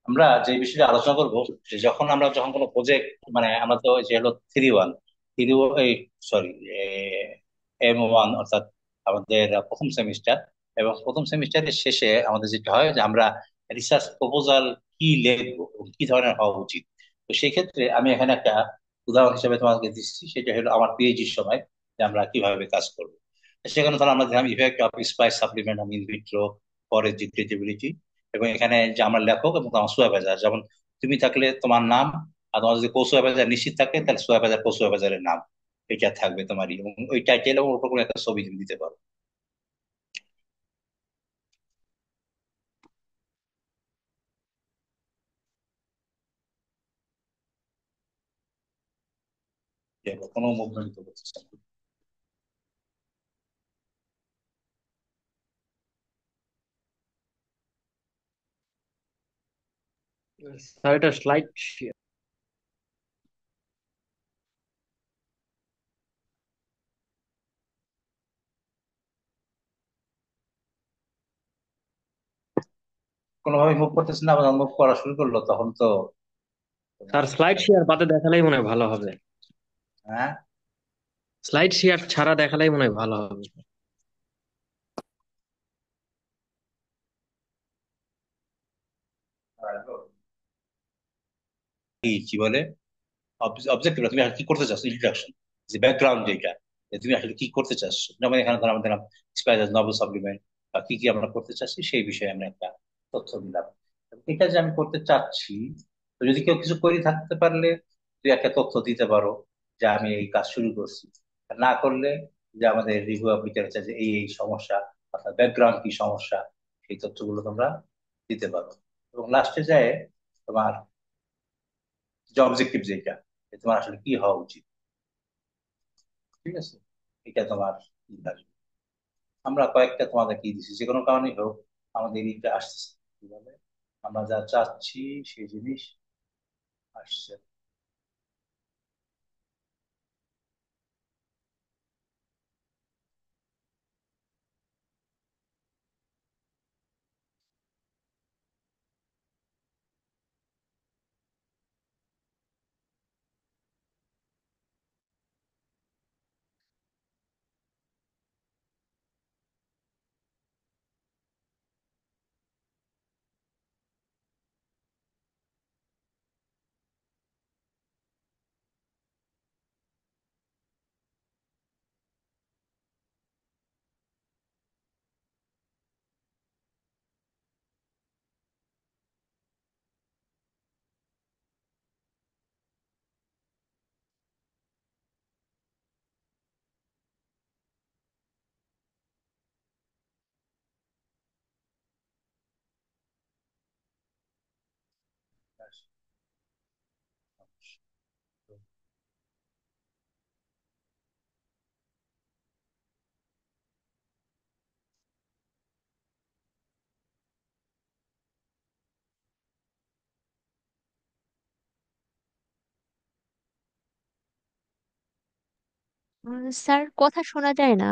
আমরা যে বিষয়টা আলোচনা করব, যে যখন কোনো প্রজেক্ট, মানে আমরা তো যে হলো 3-1, থ্রি, এই সরি, M1, অর্থাৎ আমাদের প্রথম সেমিস্টার। এবং প্রথম সেমিস্টারের শেষে আমাদের যেটা হয় যে আমরা রিসার্চ প্রপোজাল কি লিখবো এবং কি ধরনের হওয়া উচিত। তো সেই ক্ষেত্রে আমি এখানে একটা উদাহরণ হিসেবে তোমাকে দিচ্ছি, সেটা হলো আমার পিএইচডির সময় যে আমরা কিভাবে কাজ করবো। সেখানে ধরো আমরা দিলাম effect of spice supplement on in vitro forest degradability, এবং এখানে যে আমার লেখক এবং আমার সুপারভাইজার, যেমন তুমি থাকলে তোমার নাম, আর তোমার যদি কো সুপারভাইজার নিশ্চিত থাকে তাহলে সুপারভাইজার কো সুপারভাইজারের নাম, এটা থাকবে তোমারই, এবং ওই টাইটেল এবং ওর উপর কোনো একটা ছবি তুমি দিতে পারো। যে কোনো মুভমেন্ট করতেছে না। স্যার এটা স্লাইড। কোনোভাবে মুভ করতেছে না, আবার মুভ করা শুরু করলো তখন তো স্যার তোমার স্লাইড শেয়ার বাদে দেখালেই মনে হয় ভালো হবে। হ্যাঁ। স্লাইড শেয়ার ছাড়া দেখালেই মনে হয় ভালো হবে। কি কি বলে, অবজেক্টিভ তুমি আসলে কি করতে চাচ্ছ, ইন্ট্রোডাকশন, যে ব্যাকগ্রাউন্ড যেটা, যে তুমি আসলে কি করতে চাচ্ছ। যেমন এখানে ধর আমাদের স্পাইরাস নভেল সাপ্লিমেন্ট বা কি কি আমরা করতে চাচ্ছি সেই বিষয়ে আমরা একটা তথ্য দিলাম। এটা যে আমি করতে চাচ্ছি, তো যদি কেউ কিছু করে থাকতে পারলে তুই একটা তথ্য দিতে পারো যে আমি এই কাজ শুরু করছি। আর না করলে যে আমাদের রিভিউ অফ লিটারেচার যে এই এই সমস্যা, অর্থাৎ ব্যাকগ্রাউন্ড কি সমস্যা, সেই তথ্যগুলো তোমরা দিতে পারো। এবং লাস্টে যায় তোমার যে অবজেক্টিভ যেটা, যে তোমার আসলে কি হওয়া উচিত। ঠিক আছে, এটা তোমার ই থাকবে। আমরা কয়েকটা তোমাদের কি দিচ্ছি, যে কোনো কারণেই হোক আমাদের এইটা আসছে, কি বলে, আমরা যা চাচ্ছি সেই জিনিস আসছে। স্যার, কথা শোনা যায় না।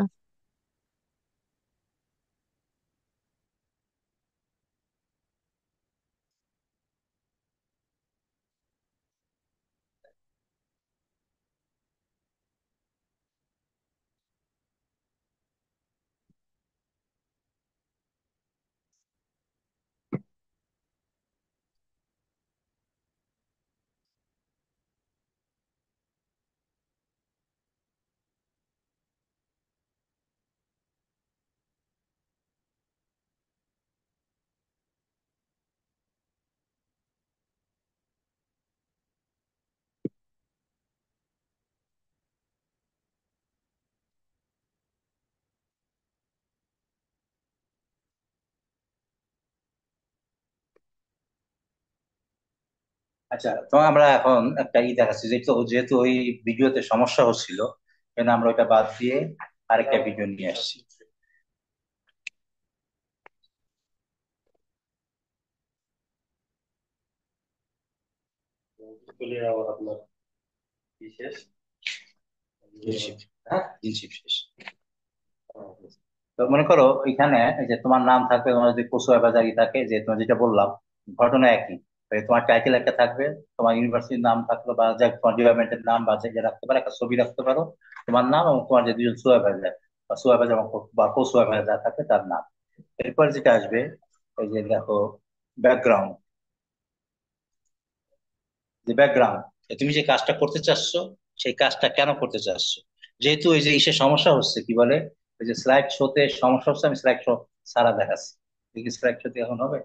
আচ্ছা, তো আমরা এখন একটা দেখাচ্ছি, যেহেতু যেহেতু ওই ভিডিওতে সমস্যা হচ্ছিল, কেন আমরা ওইটা বাদ দিয়ে আরেকটা ভিডিও নিয়ে আসছি। দিনশিপ শেষ। তো মনে করো এখানে এই যে তোমার নাম থাকবে, তোমার যদি পশু বাজারি থাকে, যে তোমার যেটা বললাম ঘটনা একই, তোমার টাইটেল একটা থাকবে, তোমার ইউনিভার্সিটির নাম থাকলো বা যে তোমার ডিপার্টমেন্টের নাম বা যে রাখতে পারো, একটা ছবি রাখতে পারো তোমার নাম, এবং তোমার যে দুজন সুপারভাইজার বা সুপারভাইজার বা কো সুপারভাইজার যা থাকে তার নাম। এরপর যেটা আসবে, এই যে দেখো ব্যাকগ্রাউন্ড, যে ব্যাকগ্রাউন্ড, তুমি যে কাজটা করতে চাচ্ছ সেই কাজটা কেন করতে চাচ্ছ। যেহেতু এই যে ইসে সমস্যা হচ্ছে, কি বলে, ওই যে স্লাইড শোতে সমস্যা হচ্ছে, আমি স্লাইড শো সারা দেখাচ্ছি, দেখি স্লাইড শোতে এখন হবে।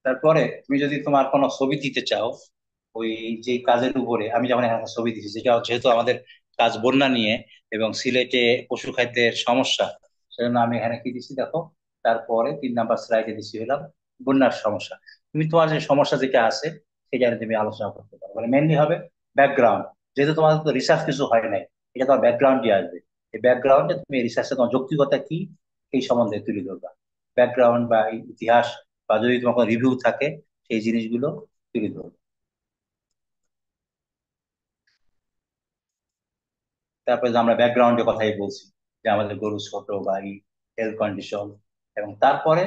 তারপরে তুমি যদি তোমার কোনো ছবি দিতে চাও, ওই যে কাজের উপরে আমি যেমন এখানে একটা ছবি দিচ্ছি, যেটা যেহেতু আমাদের কাজ বন্যা নিয়ে এবং সিলেটে পশু খাদ্যের সমস্যা, সেজন্য আমি এখানে কি দিচ্ছি দেখো, তারপরে 3 নাম্বার স্লাইডে দিচ্ছি হলাম বন্যার সমস্যা। তুমি তোমার যে সমস্যা যেটা আছে সেটা নিয়ে তুমি আলোচনা করতে পারো, মানে মেনলি হবে ব্যাকগ্রাউন্ড। যেহেতু তোমাদের তো রিসার্চ কিছু হয় নাই, এটা তোমার ব্যাকগ্রাউন্ডে আসবে। এই ব্যাকগ্রাউন্ডে তুমি রিসার্চে তোমার যৌক্তিকতা কি এই সম্বন্ধে তুলে ধরবা, ব্যাকগ্রাউন্ড বা ইতিহাস, বা যদি তোমার কোনো রিভিউ থাকে সেই জিনিসগুলো তুলে ধরবে। তারপরে যে আমরা ব্যাকগ্রাউন্ডের কথাই বলছি, যে আমাদের গরু ছোট বা এই হেলথ কন্ডিশন, এবং তারপরে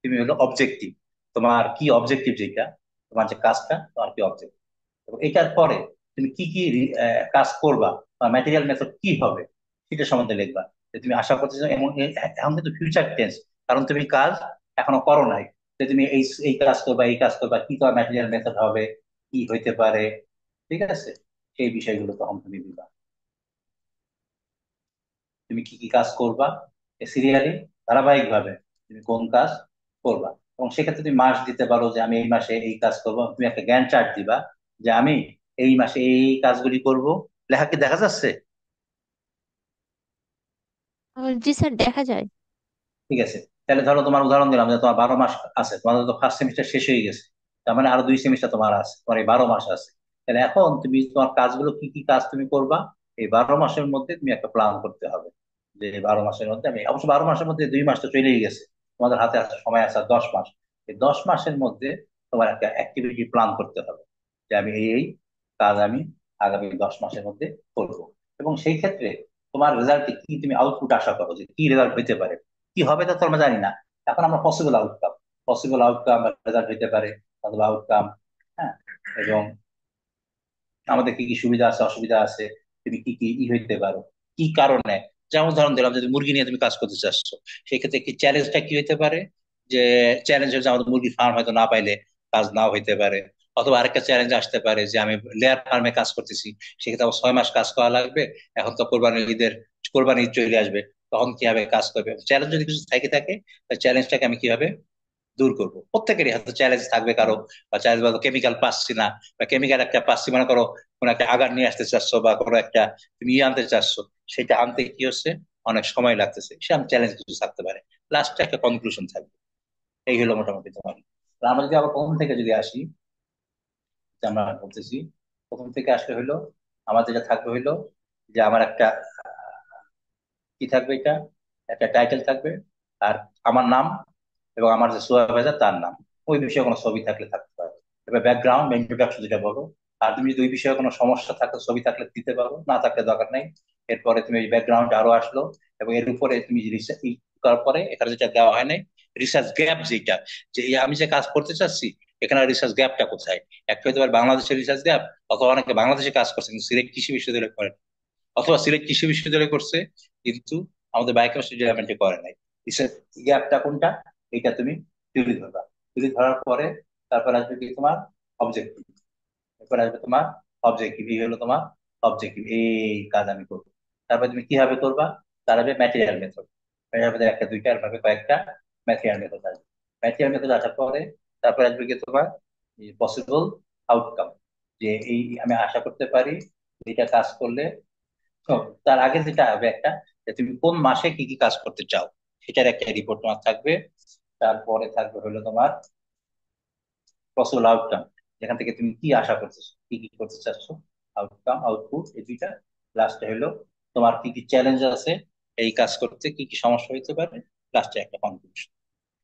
তুমি হলো অবজেক্টিভ, তোমার কি অবজেক্টিভ, যেটা তোমার যে কাজটা তোমার কি অবজেক্টিভ, এবং এটার পরে তুমি কি কি কাজ করবা বা ম্যাটেরিয়াল মেথড কি হবে সেটা সম্বন্ধে লিখবা। যে তুমি আশা করতেছো এমন এখন কিন্তু ফিউচার টেন্স, কারণ তুমি কাজ এখনো করো নাই, যে তুমি এই এই কাজ করবা, এই কাজ করবা, কি তোমার ম্যাটেরিয়াল মেথড হবে, কি হইতে পারে, ঠিক আছে, সেই বিষয়গুলো তখন তুমি দিবা। তুমি কি কি কাজ করবা সিরিয়ালি, ধারাবাহিক ভাবে তুমি কোন কাজ করবা, এবং সেক্ষেত্রে তুমি মাস দিতে পারো যে আমি এই মাসে এই কাজ করবো, তুমি একটা গ্যান্ট চার্ট দিবা যে আমি এই মাসে এই কাজগুলি করব। লেখা কি দেখা যাচ্ছে? জি স্যার, দেখা যায়। ঠিক আছে, তাহলে ধরো তোমার উদাহরণ দিলাম যে তোমার 12 মাস আছে, তোমাদের তো ফার্স্ট সেমিস্টার শেষ হয়ে গেছে, তার মানে আরো 2 সেমিস্টার তোমার আছে, তোমার এই 12 মাস আছে। তাহলে এখন তুমি তোমার কাজগুলো কি কি কাজ তুমি করবা, এই 12 মাসের মধ্যে তুমি একটা প্ল্যান করতে হবে। যে এই 12 মাসের মধ্যে আমি, অবশ্য 12 মাসের মধ্যে 2 মাস তো চলেই গেছে, তোমাদের হাতে আছে সময় আছে আর 10 মাস। এই 10 মাসের মধ্যে তোমার একটা অ্যাক্টিভিটি প্ল্যান করতে হবে, যে আমি এই এই কাজ আমি আগামী 10 মাসের মধ্যে করবো। এবং সেই ক্ষেত্রে তোমার রেজাল্টে কি তুমি আউটপুট আশা করো, যে কি রেজাল্ট হইতে পারে, কি হবে তা তো আমরা জানি না। এখন আমরা পসিবল আউটকাম বা রেজাল্ট হইতে পারে, অথবা আউটকাম, হ্যাঁ, এবং আমাদের কি কি সুবিধা আছে অসুবিধা আছে, তুমি কি কি হইতে পারো, কি কারণে। যেমন উদাহরণ দিলাম, যদি মুরগি নিয়ে তুমি কাজ করতে চাচ্ছ, সেক্ষেত্রে কি চ্যালেঞ্জটা কি হইতে পারে, যে চ্যালেঞ্জ হচ্ছে আমাদের মুরগির ফার্ম হয়তো না পাইলে কাজ নাও হইতে পারে। অথবা আরেকটা চ্যালেঞ্জ আসতে পারে যে আমি লেয়ার ফার্মে কাজ করতেছি, সেক্ষেত্রে আমার 6 মাস কাজ করা লাগবে, এখন তো কোরবানি ঈদ চলে আসবে, তখন কিভাবে কাজ করবে। চ্যালেঞ্জ যদি কিছু থেকে থাকে, চ্যালেঞ্জটাকে আমি কিভাবে দূর করবো। প্রত্যেকেরই হয়তো চ্যালেঞ্জ থাকবে কারো, বা চ্যালেঞ্জ বলতো কেমিক্যাল পাচ্ছি না, বা কেমিক্যাল একটা পাচ্ছি, মনে করো কোনো একটা আগার নিয়ে আসতে চাচ্ছ বা কোনো একটা তুমি আনতে চাচ্ছ, সেটা আনতে কি হচ্ছে, অনেক সময় লাগতেছে, সে আমি চ্যালেঞ্জ কিছু থাকতে পারে, লাস্টে একটা কনক্লুশন থাকবে। এই হলো মোটামুটি তোমার। তো আমরা যদি আবার প্রথম থেকে যদি আসি, যে আমরা বলতেছি প্রথম থেকে আসলে হইলো আমার যেটা থাকবে হইলো, যে আমার একটা কি থাকবে, এটা একটা টাইটেল থাকবে, আর আমার নাম, এবং আমার যে সুপারভাইজার তার নাম, ওই বিষয়ে কোনো ছবি থাকলে থাকতে পারে। এবার ব্যাকগ্রাউন্ড বা ইন্ট্রোডাকশন যেটা বলো, আর তুমি যদি ওই বিষয়ে কোনো সমস্যা থাকে ছবি থাকলে দিতে পারো, না থাকলে দরকার নেই। এরপরে তুমি ওই ব্যাকগ্রাউন্ড আরো আসলো, এবং এর উপরে তুমি রিসার্চ করার পরে এখানে যেটা দেওয়া হয় নাই, রিসার্চ গ্যাপ যেটা, যে এই আমি যে কাজ করতে চাচ্ছি এখানে রিসার্চ গ্যাপটা কোথায়। একটা হতে পারে বাংলাদেশের রিসার্চ গ্যাপ, অথবা অনেকে বাংলাদেশে কাজ করছে কিন্তু সিলেট কৃষি বিশ্ববিদ্যালয়ে করে, অথবা সিলেট কৃষি বিশ্ববিদ্যালয়ে করছে কিন্তু আমাদের বায়োকেমিস্ট্রি ডিপার্টমেন্টে করে নাই। রিসার্চ গ্যাপটা কোনটা, এটা তুমি তুলে ধরবা। তুলে ধরার পরে তারপর আসবে কি তোমার অবজেক্টিভ। এরপর আসবে তোমার অবজেক্টিভ, এই হলো তোমার অবজেক্টিভ, এই কাজ আমি করবো। তারপর তুমি কিভাবে করবা, তার হবে ম্যাটেরিয়াল মেথড। ম্যাটেরিয়াল মেথড একটা দুইটা ভাবে কয়েকটা ম্যাটেরিয়াল মেথড আসবে। ম্যাটেরিয়াল মেথড আসার পরে তারপর আসবে কি তোমার পসিবল আউটকাম, যে এই আমি আশা করতে পারি এটা কাজ করলে। তো তার আগে যেটা হবে একটা, যে তুমি কোন মাসে কি কি কাজ করতে চাও সেটার একটা রিপোর্ট তোমার থাকবে। তারপরে থাকবে হলো তোমার পসিবল আউটকাম, যেখান থেকে তুমি কি আশা করতেছো, কি কি করতে চাচ্ছ, আউটকাম আউটপুট, এই দুইটা। লাস্টে হলো তোমার কি কি চ্যালেঞ্জ আছে এই কাজ করতে, কি কি সমস্যা হইতে পারে, লাস্টে একটা কনক্লুশন।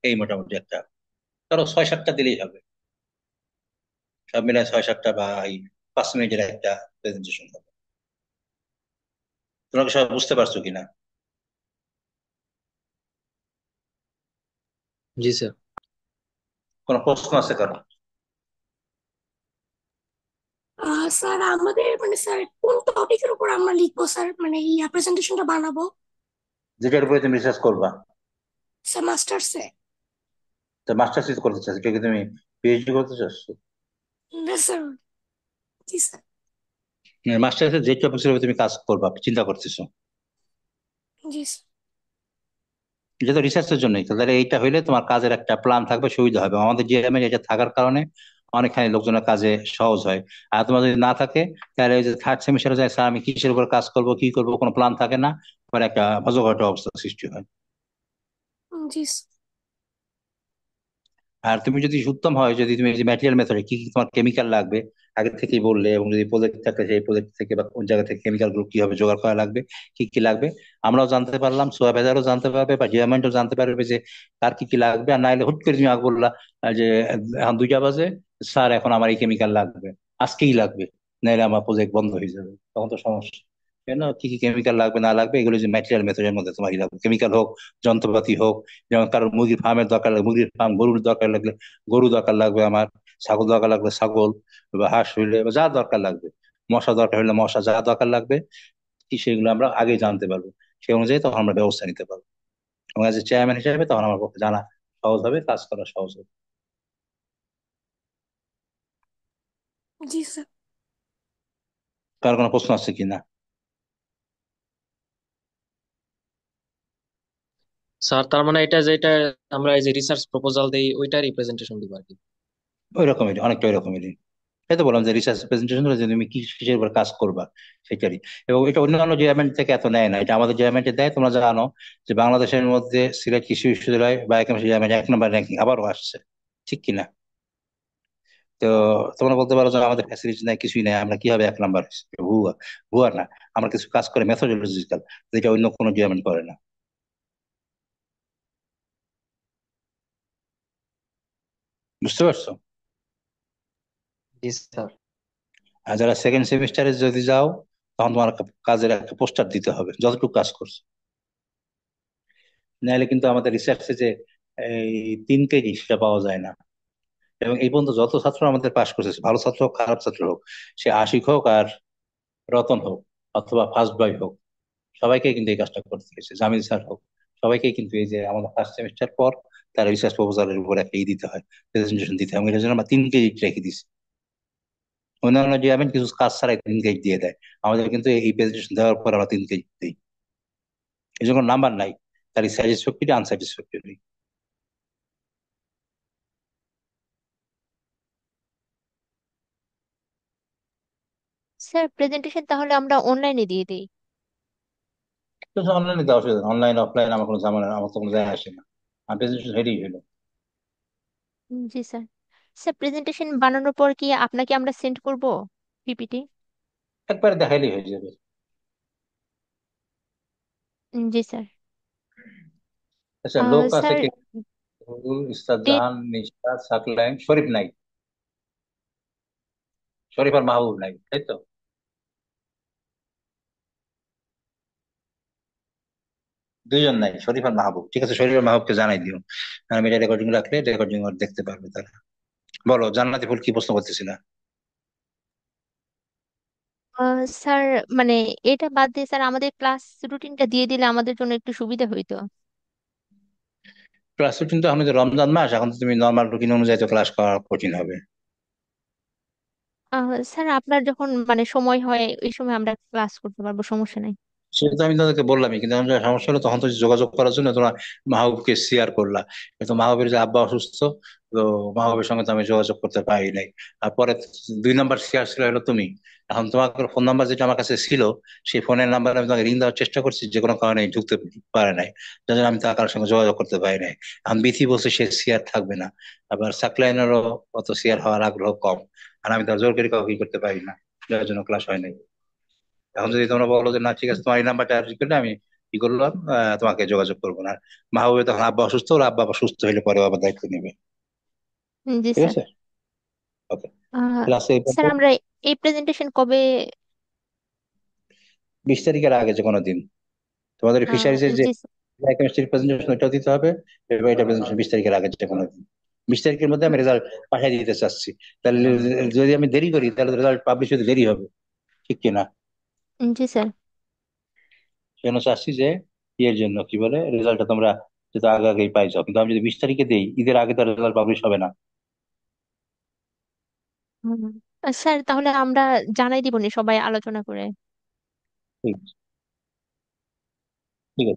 এই মোটামুটি একটা, ধরো 6-7টা দিলেই হবে। সব মিলাই 6-7টা বা এই 5 মিনিটের একটা প্রেজেন্টেশন হবে। তোমরা কি সব বুঝতে পারছো কিনা? জি স্যার। কোনো প্রশ্ন আছে কারো? স্যার আমাদের মানে স্যার কোন টপিকের উপর আমরা লিখবো স্যার, মানে প্রেজেন্টেশনটা বানাবো? যেটার উপরে তুমি রিসার্চ করবা। স্যার মাস্টার্সে। তো মাস্টার্স করতে চাচ্ছ, এটা কি তুমি পিএইচডি করতে চাচ্ছ? না স্যার। জি স্যার। মাস্টার্সে যে টপিকের উপরে তুমি কাজ করবা চিন্তা করতেছো, জি স্যার। এটা তো রিসার্চের জন্যই তো। তাহলে এইটা হইলে তোমার কাজের একটা প্ল্যান থাকবে, সুবিধা হবে। আমাদের জিএমএ এটা থাকার কারণে অনেকখানি লোকজনের কাজে সহজ হয়। আর তোমার যদি না থাকে, তাহলে ওই যে থার্ড সেমিস্টারে যায়, স্যার আমি কিসের উপর কাজ করব, কি করব, কোনো প্ল্যান থাকে না, পরে একটা ভজঘট অবস্থা সৃষ্টি হয়। জি স্যার। আর তুমি যদি উত্তম হয়, যদি তুমি এই যে ম্যাটেরিয়াল মেথডে কি কি তোমার কেমিক্যাল লাগবে আগে থেকেই বললে, এবং যদি প্রজেক্ট থাকে সেই প্রজেক্ট থেকে বা কোন জায়গা থেকে কেমিক্যাল গুলো কিভাবে জোগাড় করা লাগবে, কি কি লাগবে, আমরাও জানতে পারলাম, সোয়া ভেজারও জানতে পারবে বা ডিপার্টমেন্টও জানতে পারবে যে কার কি কি লাগবে। আর নাইলে হুট করে তুমি আগে বললা যে এখন 2টা বাজে, স্যার এখন আমার এই কেমিক্যাল লাগবে, আজকেই লাগবে, নাইলে আমার প্রজেক্ট বন্ধ হয়ে যাবে, তখন তো সমস্যা। কেন, কি কি কেমিক্যাল লাগবে না লাগবে এগুলো যে ম্যাটেরিয়াল মেথডের মধ্যে তোমারই লাগবে, কেমিক্যাল হোক, যন্ত্রপাতি হোক। যেমন কারোর মুরগির ফার্মের দরকার লাগবে মুরগির ফার্ম, গরুর দরকার লাগলে গরু দরকার লাগবে আমার, ছাগল দরকার লাগবে ছাগল, বা হাঁস হইলে বা যা দরকার লাগবে, মশা দরকার হইলে মশা, যা দরকার লাগবে কি সেগুলো আমরা আগে জানতে পারবো। সেই অনুযায়ী তখন আমরা ব্যবস্থা নিতে পারবো। এবং এজ এ চেয়ারম্যান হিসেবে তখন আমার পক্ষে জানা সহজ হবে, কাজ করা সহজ হবে। জি স্যার। কার কোনো প্রশ্ন আছে কিনা? স্যার তার মানে এটা যেটা আমরা এই যে রিসার্চ প্রপোজাল দেই ওইটারই প্রেজেন্টেশন দিব আর কি। ওই রকমেরই, অনেকটা ওই রকমেরই। এই তো বললাম যে রিসার্চ প্রেজেন্টেশন যে তুমি কি কিসের উপর কাজ করবা সেটারই। এবং এটা অন্যান্য জেআরএমএন থেকে এত নেয় না, এটা আমাদের জেআরএমএন দেয়। তোমরা জানো যে বাংলাদেশের মধ্যে সিলেট কৃষি বিশ্ববিদ্যালয় বা একেবারে জেআরএমএন 1 নম্বর র্যাঙ্কিং আবারও আসছে, ঠিক কিনা? তো তোমরা বলতে পারো যে আমাদের ফ্যাসিলিটি নাই, কিছুই নাই, আমরা কিভাবে 1 নম্বর হয়েছি? ভুয়া। ভুয়া না, আমরা কিছু কাজ করে মেথোডোলজিক্যাল, যেটা অন্য কোনো জেআরএমএন করে না। বুঝতে পারছো? জি স্যার। আর যারা সেকেন্ড সেমিস্টারে যদি যাও, তখন তোমার কাজের একটা পোস্টার দিতে হবে যতটুকু কাজ করছো। নাহলে কিন্তু আমাদের রিসার্চে যে এই 3 কেজি সেটা পাওয়া যায় না। এবং এই পর্যন্ত যত ছাত্র আমাদের পাশ করছে, ভালো ছাত্র হোক খারাপ ছাত্র হোক, সে আশিক হোক আর রতন হোক অথবা ফার্স্ট বয় হোক, সবাইকে কিন্তু এই কাজটা করতে হয়েছে, জামিল স্যার হোক, সবাইকে কিন্তু এই যে আমাদের ফার্স্ট সেমিস্টার পর তার রিসার্চ প্রপোজালের উপর একটা দিতে হয়, প্রেজেন্টেশন দিতে হয়। এবং এটার জন্য আমরা 3 কেজি রেখে দিচ্ছি। অন্যান্য যে আমি কিছু কাজ ছাড়াই 3 কেজি দিয়ে দেয়, আমাদের কিন্তু এই প্রেজেন্টেশন দেওয়ার পর আমরা 3 কেজি দিই। এই জন্য নাম্বার নাই, তার স্যাটিসফ্যাক্টরি আনস্যাটিসফ্যাক্টরি। স্যার প্রেজেন্টেশন তাহলে আমরা অনলাইনে দিয়ে দিই? তো অনলাইনে দেওয়া অসুবিধা, অনলাইন অফলাইন আমার কোনো ঝামেলা, আমার তো কোনো যায় আসে না। আর প্রেজেন্টেশন রেডি হলো, জি স্যার। স্যার প্রেজেন্টেশন বানানোর পর কি আপনাকে আমরা সেন্ড করব পিপিটি? একবারে দেখাইলেই হয়ে যাবে। জি স্যার। আচ্ছা, লোক আছে স্যার কি? নুরুল, ইসরাত ডেট। জাহান, নিশা, সাকলাইন, শরীফ নাই। শরীফ আর মাহবুব নাই, তাই তো? দুইজন নাই, শরীফ আর মাহবুব। ঠিক আছে, শরীফ আর মাহবুবকে জানাই দিও। আমি এটা রেকর্ডিং রাখলে রেকর্ডিং দেখতে পারবে তারা। বলো, জান্নাতি ফুল কি প্রশ্ন করতেছিলা? স্যার মানে এটা বাদ দিয়ে স্যার আমাদের ক্লাস রুটিনটা দিয়ে দিলে আমাদের জন্য একটু সুবিধা হইতো। ক্লাস রুটিন তো এখন যে রমজান মাস, এখন তো তুমি নর্মাল রুটিন অনুযায়ী তো ক্লাস করা কঠিন হবে। স্যার আপনার যখন মানে সময় হয় ওই সময় আমরা ক্লাস করতে পারবো, সমস্যা নাই। সেটা তো আমি তাদেরকে বললামই, কিন্তু আমার যা সমস্যা হলো তখন তো যোগাযোগ করার জন্য তোমরা মাহবুবকে শেয়ার করলা, কিন্তু মাহবুবের যে আব্বা অসুস্থ, তো মাহবুবের সঙ্গে তো আমি যোগাযোগ করতে পারি নাই। আর পরে 2 নম্বর শেয়ার ছিল হলো তুমি। এখন তোমার ফোন নাম্বার যেটা আমার কাছে ছিল, সেই ফোনের নাম্বার আমি তোমাকে রিং দেওয়ার চেষ্টা করছি, যে কোনো কারণে ঢুকতে পারে নাই, যার জন্য আমি তার কারোর সঙ্গে যোগাযোগ করতে পারি নাই। এখন বিথি বলছে সে শেয়ার থাকবে না, আবার সাকলাইনেরও অত শেয়ার হওয়ার আগ্রহ কম। আর আমি তো আর জোর করে কাউকে করতে পারি না, যার জন্য ক্লাস হয় নাই। এখন যদি তোমরা বলো যে না ঠিক আছে, তোমার এই নাম্বারটা রেখে আমি কি করলাম, তোমাকে যোগাযোগ করবো না। মাহবুবে তখন আব্বা অসুস্থ, ওর আব্বা আবার সুস্থ হলে পরে আবার দায়িত্ব নেবে। জি ঠিক স্যার। আছে, ওকে। আহ, ক্লাসে স্যার আমরা এই প্রেজেন্টেশন কবে? 20 তারিখের আগে যে কোনো দিন তোমাদের ফিশারিজের যে জি স্যার। কেমিস্ট্রি প্রেজেন্টেশন ওইটাও দিতে হবে, এবং এটা প্রেজেন্টেশন 20 তারিখের আগে যে কোনো দিন। 20 তারিখের মধ্যে আমি রেজাল্ট পাঠিয়ে দিতে চাচ্ছি। তাহলে যদি আমি দেরি করি তাহলে রেজাল্ট পাবলিশ হতে দেরি হবে, ঠিক কিনা? জি স্যার। সেজন্য চাচ্ছি যে এর জন্য কি বলে রেজাল্টটা তোমরা যদি আগে আগেই পাই যাও, কিন্তু আমি যদি 20 তারিখে দেই, ঈদের আগে তো রেজাল্ট পাবলিশ হবে না। হুম। স্যার তাহলে আমরা জানাই দিব নি সবাই আলোচনা করে। ঠিক ঠিক আছে।